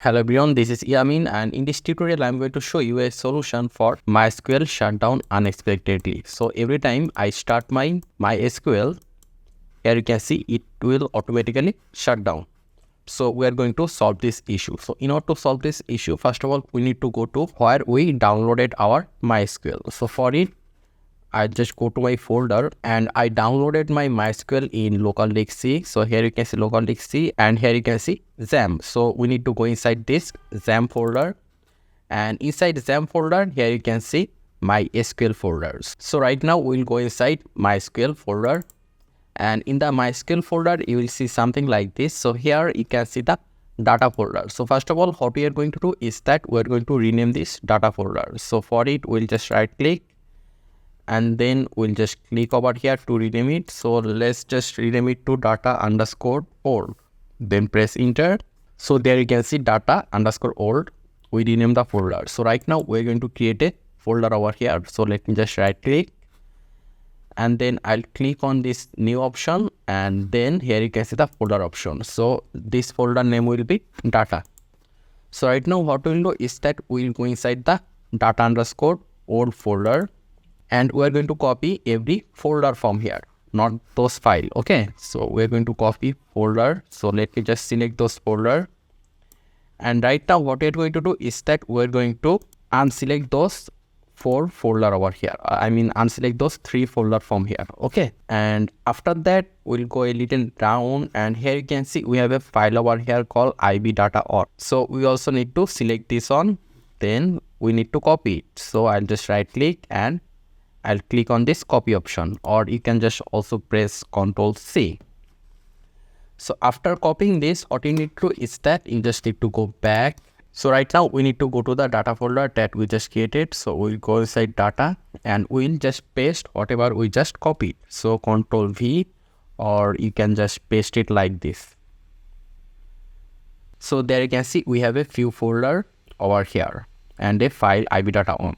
Hello everyone, this is Yamin, and in this tutorial I'm going to show you a solution for MySQL shutdown unexpectedly. So every time I start my MySQL, here you can see it will automatically shut down. So we are going to solve this issue. So in order to solve this issue, first of all we need to go to where we downloaded our MySQL. So for it, I just go to my folder and I downloaded my MySQL in local disk C. So here you can see local disk C, and here you can see XAMPP. So we need to go inside this XAMPP folder, and inside XAMPP folder, here you can see MySQL folders. So right now we'll go inside MySQL folder, and in the MySQL folder you will see something like this. So here you can see the data folder. So first of all, what we are going to do is that we're going to rename this data folder. So for it, we'll just right click, and then we'll just click over here to rename it. So let's just rename it to data_old. Then press enter. So there you can see data_old. We rename the folder. So right now we're going to create a folder over here. So let me just right click, and then I'll click on this new option, and then here you can see the folder option. So this folder name will be data. So right now what we'll do is that we'll go inside the data_old folder, and we're going to copy every folder from here, not those file. Okay, so we're going to copy folder. So let me just select those folder, and right now what we're going to do is that we're going to unselect those 4 folder over here. Unselect those 3 folder from here. Okay, and after that we'll go a little down, and here you can see we have a file over here called ibdata.org. So we also need to select this one, then we need to copy it. So I'll just right click and I'll click on this copy option, or you can just also press Ctrl+C. So after copying this, what you need to do is that you just need to go back. So right now we need to go to the data folder that we just created. So we'll go inside data, and we'll just paste whatever we just copied. So Ctrl+V, or you can just paste it like this. So there you can see we have a few folder over here and a file ibdata.on.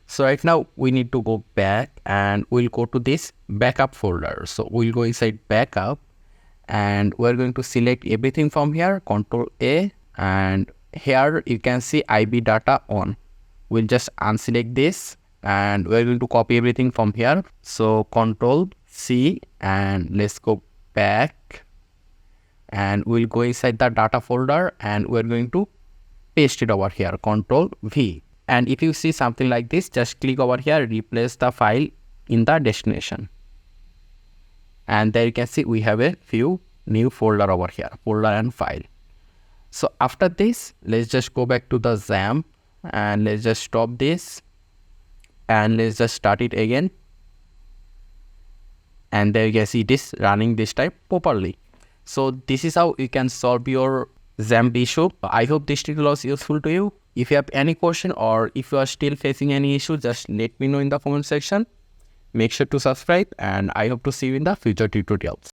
So right now we need to go back, and we'll go to this backup folder. So we'll go inside backup, and we're going to select everything from here, Ctrl+A, and here you can see ibdata.on. We'll just unselect this, and we're going to copy everything from here. So Ctrl+C, and let's go back, and we'll go inside the data folder, and we're going to paste it over here, Ctrl+V. And if you see something like this, just click over here, replace the file in the destination. And there you can see we have a few new folder over here, folder and file. So after this, let's just go back to the XAMPP, and let's just stop this, and let's just start it again. And there you can see it is running this time properly. So this is how you can solve your XAMPP issue. I hope this tutorial was useful to you. If you have any question, or if you are still facing any issue, just let me know in the comment section. Make sure to subscribe, and I hope to see you in the future tutorials.